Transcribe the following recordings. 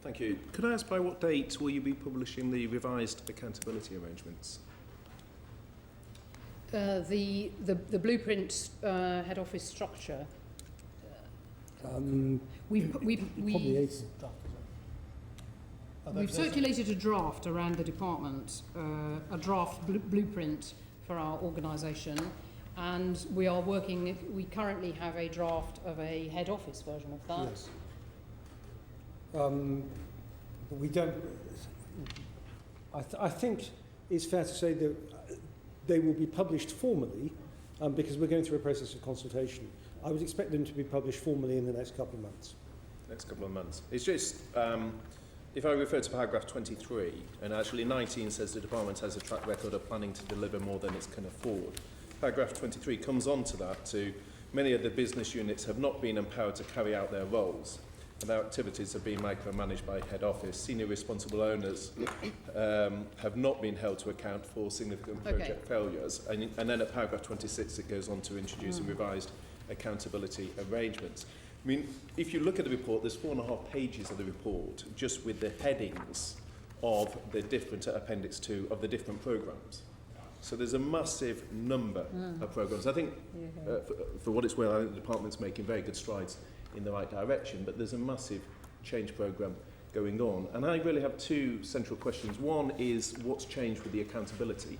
Thank you. Could I ask by what date will you be publishing the revised accountability arrangements? The blueprint head office structure. We've circulated a draft around the department, a draft blueprint for our organisation, and we currently have a draft of a head office version of that. Yes. But we don't. I think it's fair to say that they will be published formally because we're going through a process of consultation. I would expect them to be published formally in the next couple of months. Next couple of months. It's just, if I refer to paragraph 23, and actually 19 says the department has a track record of planning to deliver more than it can afford. Paragraph 23 comes on to that to many of the business units have not been empowered to carry out their roles. And their activities have been micromanaged by head office. Senior responsible owners have not been held to account for significant project failures. And then at paragraph 26, it goes on to introduce a revised accountability arrangements. I mean, if you look at the report, there's 4.5 pages of the report just with the headings of the different Appendix 2 of the different programmes. So there's a massive number of programmes. I think, for what it's worth, I think the department's making very good strides in the right direction, but there's a massive change programme going on. And I really have two central questions. One is what's changed with the accountability,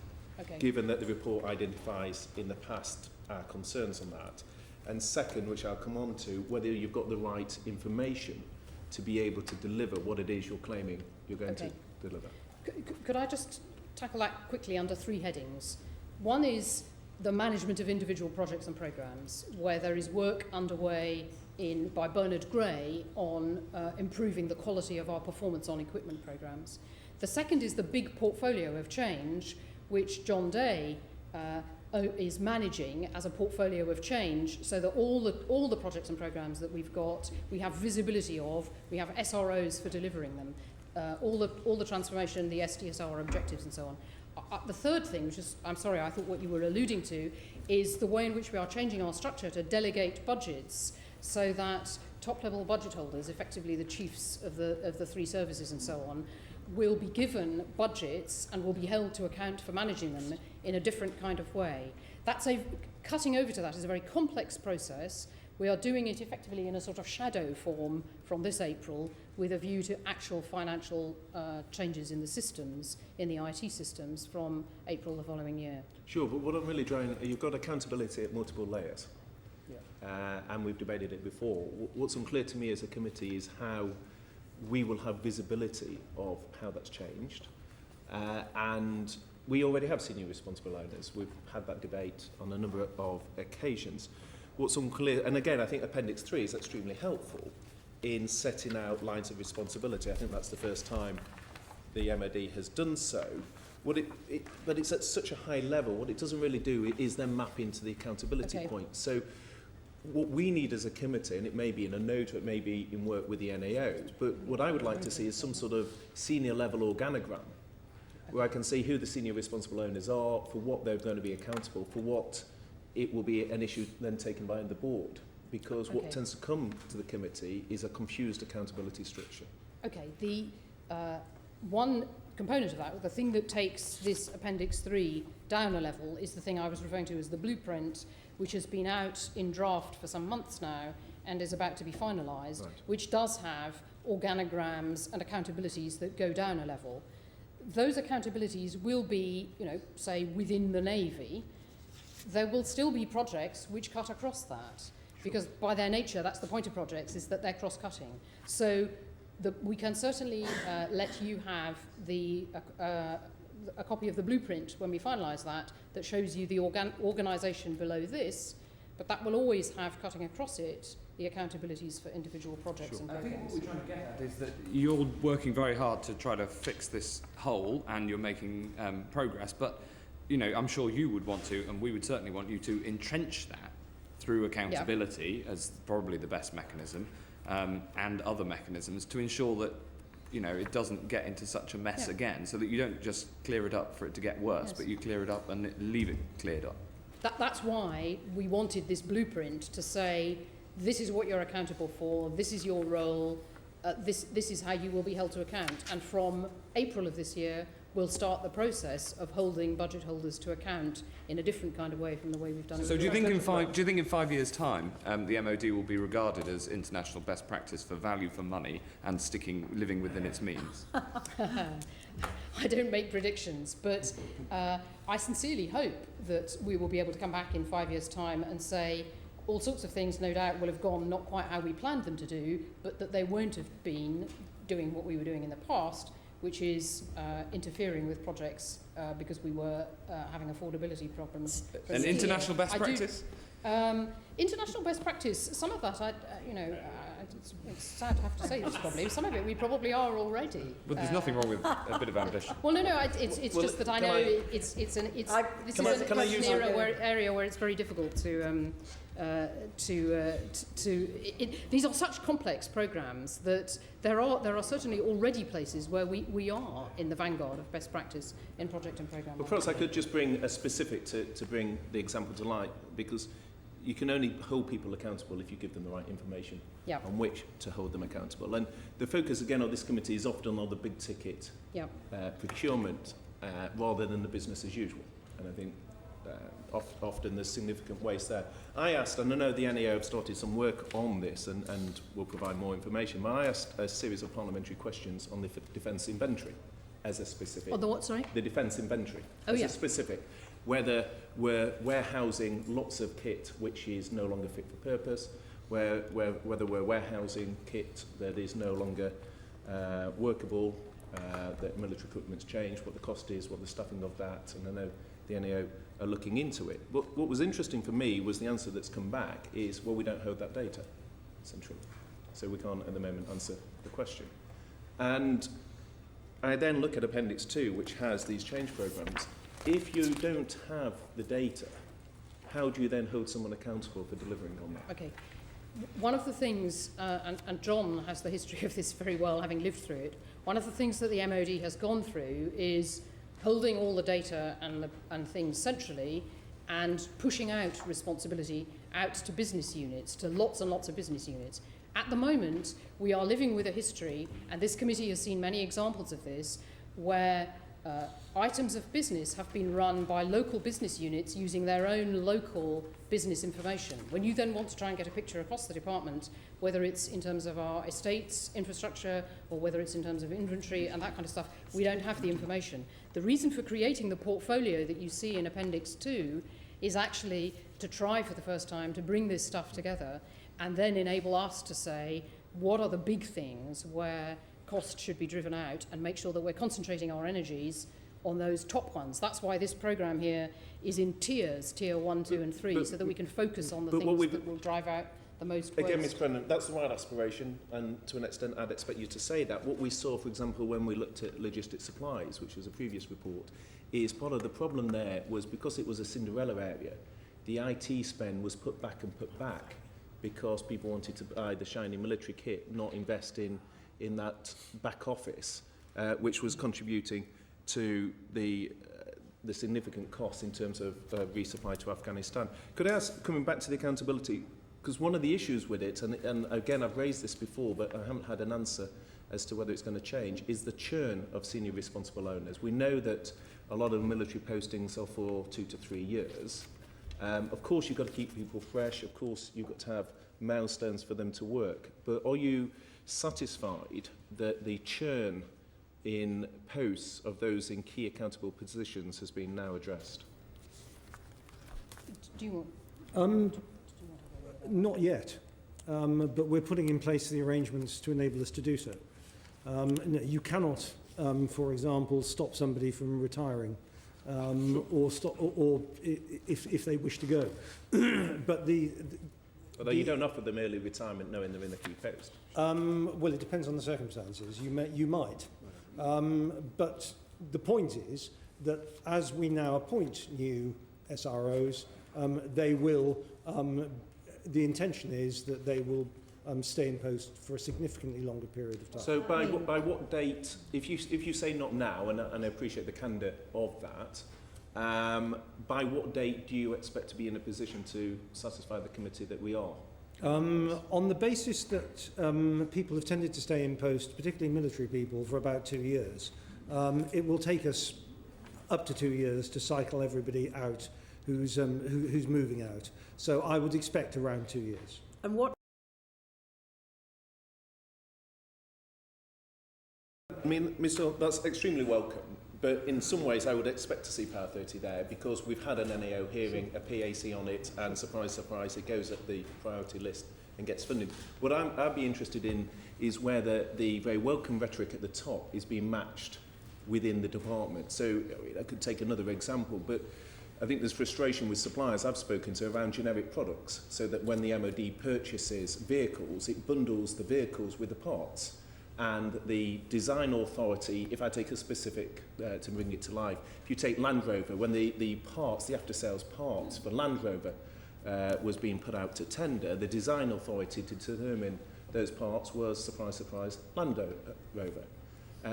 given that the report identifies in the past our concerns on that. And second, which I'll come on to, whether you've got the right information to be able to deliver what it is you're claiming you're going to deliver. Could I just tackle that quickly under 3 headings? One is the management of individual projects and programmes, where there is work underway by Bernard Gray on improving the quality of our performance on equipment programmes. The second is the big portfolio of change, which John Day is managing as a portfolio of change, so that all the projects and programmes that we've got, we have visibility of, we have SROs for delivering them, all the transformation, the SDSR objectives and so on. The third thing, which is, I'm sorry, I thought what you were alluding to, is the way in which we are changing our structure to delegate budgets so that top-level budget holders, effectively the chiefs of the 3 services and so on, will be given budgets and will be held to account for managing them in a different kind of way. Cutting over to that is a very complex process. We are doing it effectively in a sort of shadow form from this April with a view to actual financial changes in the systems, in the IT systems from April the following year. Sure, but what I'm really trying, you've got accountability at multiple layers. And we've debated it before. What's unclear to me as a committee is how we will have visibility of how that's changed. And we already have senior responsible owners. We've had that debate on a number of occasions. What's unclear, and again, I think Appendix 3 is extremely helpful in setting out lines of responsibility. I think that's the first time the MOD has done so. But it's at such a high level, what it doesn't really do is then map into the accountability point. So what we need as a committee, and it may be in a note or it may be in work with the NAOs, but what I would like to see is some sort of senior level organogram where I can see who the senior responsible owners are, for what they're going to be accountable, for what it will be an issue then taken by the board. Because what tends to come to the committee is a confused accountability structure. Okay, the one component of that, the thing that takes this Appendix 3 down a level, is the thing I was referring to as the blueprint, which has been out in draft for some months now and is about to be finalised, which does have organograms and accountabilities that go down a level. Those accountabilities will be, say, within the Navy. There will still be projects which cut across that, because by their nature, that's the point of projects, is that they're cross-cutting. So we can certainly let you have a copy of the blueprint when we finalise that shows you the organisation below this, but that will always have cutting across it the accountabilities for individual projects and programs. I think what we're trying to get at is that you're working very hard to try to fix this hole and you're making progress, but I'm sure you would want to, and we would certainly want you to entrench that through accountability as probably the best mechanism, and other mechanisms to ensure that it doesn't get into such a mess again, so that you don't just clear it up for it to get worse, but you clear it up and leave it cleared up. That's why we wanted this blueprint to say, this is what you're accountable for, this is your role, this is how you will be held to account. And from April of this year, we'll start the process of holding budget holders to account in a different kind of way from the way we've done it. So do you think in 5 years' time, the MOD will be regarded as international best practice for value for money and living within its means? I don't make predictions, but I sincerely hope that we will be able to come back in 5 years' time and say all sorts of things no doubt will have gone not quite how we planned them to do, but that they won't have been doing what we were doing in the past, which is interfering with projects because we were having affordability problems. And international best practice? International best practice, some of that, it's sad to have to say this probably, some of it we probably are already. But there's nothing wrong with a bit of ambition. Well, no, it's just that I know this is an area where it's very difficult these are such complex programs that there are certainly already places where we are in the vanguard of best practice in project and programme. Well, perhaps I could just bring a specific to bring the example to light, because you can only hold people accountable if you give them the right information on which to hold them accountable. And the focus again of this committee is often on the big ticket procurement rather than the business as usual. And I think often there's significant waste there. I asked, and I know the NEO have started some work on this and will provide more information, but I asked a series of parliamentary questions on the defence inventory as a specific. Oh, the what, sorry? The defence inventory as a specific. Whether we're warehousing lots of kit which is no longer fit for purpose, whether we're warehousing kit that is no longer workable, that military equipment's changed, what the cost is, what the stuffing of that, and I know the NEO are looking into it. But what was interesting for me was the answer that's come back is, well, we don't hold that data centrally, so we can't at the moment answer the question. And I then look at Appendix 2, which has these change programmes. If you don't have the data, how do you then hold someone accountable for delivering on that? Okay. One of the things, and John has the history of this very well, having lived through it, one of the things that the MOD has gone through is holding all the data and things centrally and pushing out responsibility out to business units, to lots and lots of business units. At the moment, we are living with a history, and this committee has seen many examples of this, where items of business have been run by local business units using their own local business information. When you then want to try and get a picture across the department, whether it's in terms of our estates infrastructure or whether it's in terms of inventory and that kind of stuff, we don't have the information. The reason for creating the portfolio that you see in Appendix 2 is actually to try for the first time to bring this stuff together and then enable us to say what are the big things where costs should be driven out and make sure that we're concentrating our energies on those top ones. That's why this programme here is in tiers, tier 1, 2 and 3, so that we can focus on the things that will drive out the most waste. Again, Ms Brennan, that's the right aspiration, and to an extent I'd expect you to say that. What we saw, for example, when we looked at logistics supplies, which was a previous report, is part of the problem there was because it was a Cinderella area, the IT spend was put back because people wanted to buy the shiny military kit, not invest in that back office, which was contributing to the significant costs in terms of resupply to Afghanistan. Could I ask, coming back to the accountability, because one of the issues with it, and again I've raised this before, but I haven't had an answer as to whether it's going to change, is the churn of senior responsible owners. We know that a lot of military postings are for 2 to 3 years. Of course you've got to keep people fresh, of course you've got to have milestones for them to work, but are you satisfied that the churn in posts of those in key accountable positions has been now addressed? Do you want? Not yet, but we're putting in place the arrangements to enable us to do so. You cannot, for example, stop somebody from retiring, or if they wish to go. But Although you don't offer them early retirement knowing they're in a key post. Well, it depends on the circumstances. You might. But the point is that as we now appoint new SROs, they will, the intention is that they will stay in post for a significantly longer period of time. So by what date, if you say not now, and I appreciate the candour of that, by what date do you expect to be in a position to satisfy the committee that we are? On the basis that people have tended to stay in post, particularly military people, for about 2 years, it will take us up to 2 years to cycle everybody out who's moving out. So I would expect around 2 years. And what? I mean, Mr. That's extremely welcome, but in some ways I would expect to see Power 30 there because we've had an NAO hearing, a PAC on it, and surprise, surprise, it goes at the priority list and gets funded. What I'd be interested in is whether the very welcome rhetoric at the top is being matched within the department. So I could take another example, but I think there's frustration with suppliers I've spoken to around generic products, so that when the MOD purchases vehicles, it bundles the vehicles with the parts. And the design authority, if I take a specific, to bring it to life, if you take Land Rover, when the parts, the after-sales parts for Land Rover was being put out to tender, the design authority to determine those parts was, surprise, surprise, Land Rover.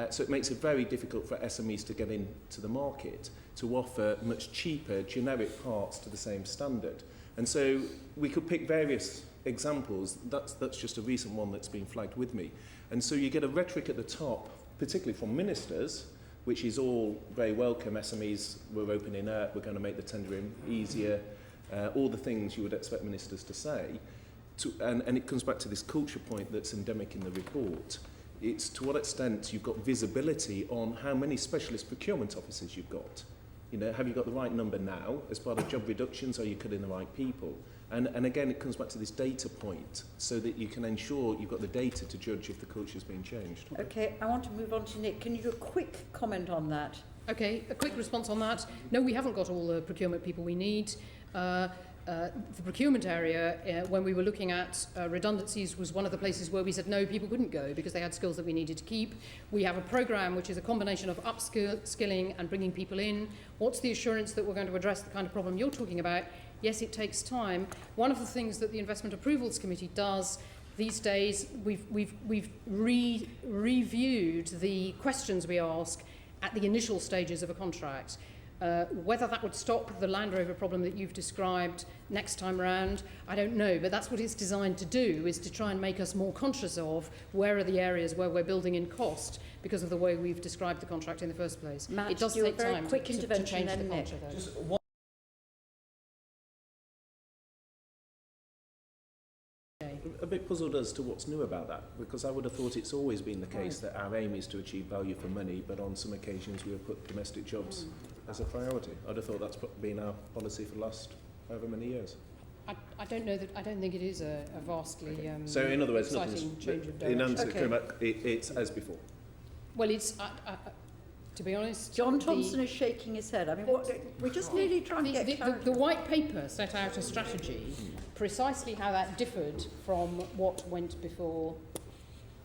So it makes it very difficult for SMEs to get into the market to offer much cheaper generic parts to the same standard. And so we could pick various examples. That's just a recent one that's been flagged with me. And so you get a rhetoric at the top, particularly from ministers, which is all very welcome. SMEs, we're opening up, we're going to make the tendering easier, all the things you would expect ministers to say. And it comes back to this culture point that's endemic in the report. It's to what extent you've got visibility on how many specialist procurement officers you've got. You know, have you got the right number now as part of job reductions, or are you cutting the right people? And again, it comes back to this data point, so that you can ensure you've got the data to judge if the culture's been changed. Okay, I want to move on to Nick. Can you do a quick comment on that? Okay, a quick response on that. No, we haven't got all the procurement people we need. The procurement area, when we were looking at redundancies, was one of the places where we said no, people couldn't go because they had skills that we needed to keep. We have a programme which is a combination of upskilling and bringing people in. What's the assurance that we're going to address the kind of problem you're talking about? Yes, it takes time. One of the things that the Investment Approvals Committee does these days, we've reviewed the questions we ask at the initial stages of a contract. Whether that would stop the Land Rover problem that you've described next time round, I don't know, but that's what it's designed to do, is to try and make us more conscious of where are the areas where we're building in cost because of the way we've described the contract in the first place. Matt, it does do a take very time quick to intervention change the then, Nick. culture, though. Just one. A bit puzzled as to what's new about that, because I would have thought it's always been the case that our aim is to achieve value for money, but on some occasions we have put domestic jobs as a priority. I'd have thought that's been our policy for the last however many years. I don't know that. I don't think it is a vastly So in other words, exciting change of in direction. answer, Okay. coming back, it's as before. Well, it's to be honest. John Thompson is shaking his head. I mean, we're just nearly trying to get the white paper set out a strategy, precisely how that differed from what went before.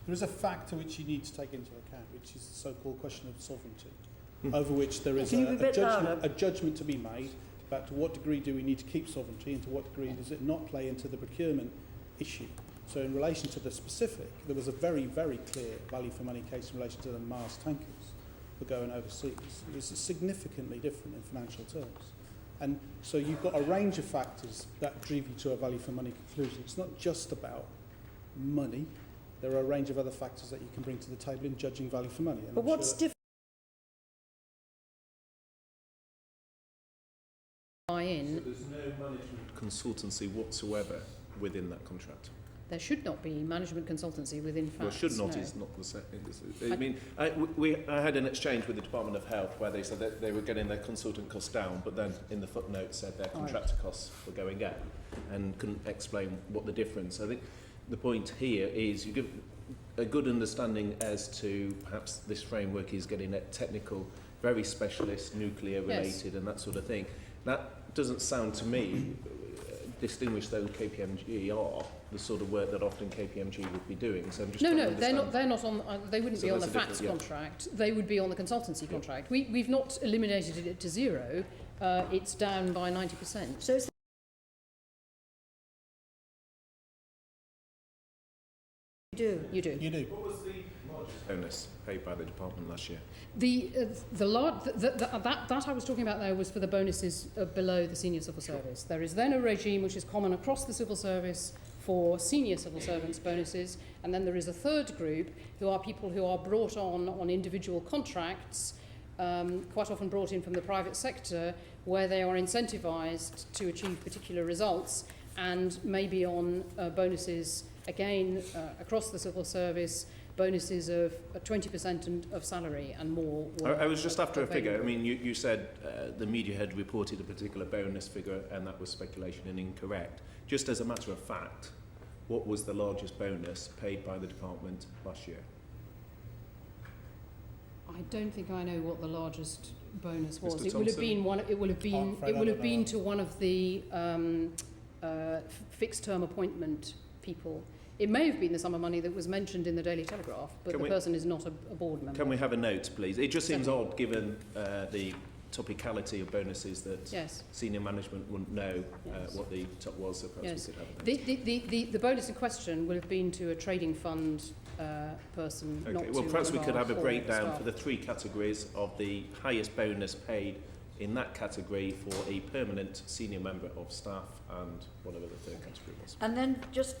There is a factor which you need to take into account, which is the so-called question of sovereignty, over which there is Can you be a bit louder? a judgment to be made about to what degree do we need to keep sovereignty and to what degree does it not play into the procurement issue. So in relation to the specific, there was a very, very clear value for money case in relation to the Mars tankers for going overseas. It was significantly different in financial terms. And so you've got a range of factors that drive you to a value for money conclusion. It's not just about money. There are a range of other factors that you can bring to the table in judging value for money. And But I'm what's sure different? In. So there's no management consultancy whatsoever within that contract. There should not be management consultancy within FATS. Well, should not no. is not the same. I mean, I had an exchange with the Department of Health where they said that they were getting their consultant costs down, but then in the footnote said their contractor costs were going up and couldn't explain what the difference. I think the point here is you give a good understanding as to perhaps this framework is getting at technical, very specialist, nuclear related and that sort of thing. That doesn't sound to me, distinguished though KPMG are, the sort of work that often KPMG would be doing. So I'm just trying to understand. They're not on. They wouldn't So be on the that's a FATS different- contract. They would be on the consultancy contract. We've not eliminated it to zero. It's down by 90%. So it's you do. you do. What was the largest bonus paid by the department last year? That I was talking about there was for the bonuses below the senior civil service. There is then a regime which is common across the civil service for senior civil servants bonuses, and then there is a third group who are people who are brought on individual contracts, quite often brought in from the private sector, where they are incentivised to achieve particular results, and maybe on bonuses, again, across the civil service, bonuses of 20% of salary and more. I was just after a figure. I available. mean, you said the media had reported a particular bonus figure and that was speculation and incorrect. Just as a matter of fact, what was the largest bonus paid by the department last year? I don't think I know what the largest bonus was. Mr. It would have Thompson? been one. It would have been. Fred, It would I have don't been know. to one of the fixed-term appointment people. It may have been the sum of money that was mentioned in the Daily Telegraph, but Can the we- person is not a board member. Can we have a note, please? It just seems odd, given the topicality of bonuses, that Yes. senior management wouldn't know Yes. what the top was, so perhaps Yes. we could have a note. The bonus in question will have been to a trading fund person, not Okay, to well, perhaps one we of could our have a core breakdown staff. for the three categories of the highest bonus paid in that category for a permanent senior member of staff and whatever the third category was. And then just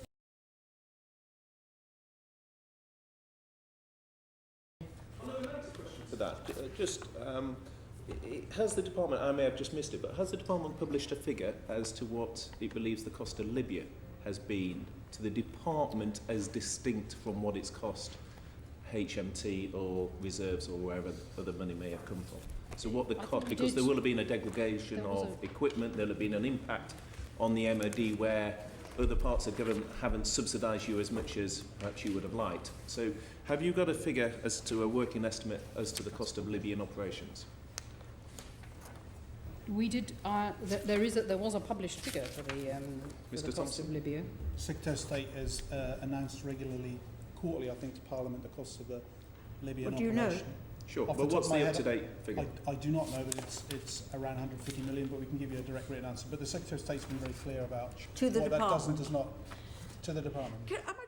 For that, has the department, I may have just missed it, but has the department published a figure as to what it believes the cost of Libya has been to the department as distinct from what it's cost HMT or reserves or wherever other money may have come from? So what the I cost, think we because did- there will have been a degradation there was of equipment, there'll have been an impact on the MOD where other parts of government haven't subsidised you as much as perhaps you would have liked. So have you got a figure as to a working estimate as to the cost of Libyan operations? We did. There was a published figure for the Mr. cost Thompson? of Libya. Secretary of State has announced regularly, quarterly, I think, to Parliament, the cost of the Libyan Well, do you know? operation. Sure, Off but the top what's of my the head, up-to-date figure? I do not know, but it's around 150 million, but we can give you a direct written answer. But the Secretary of State's been very clear about To the what that does and department. does not, to the department. Am I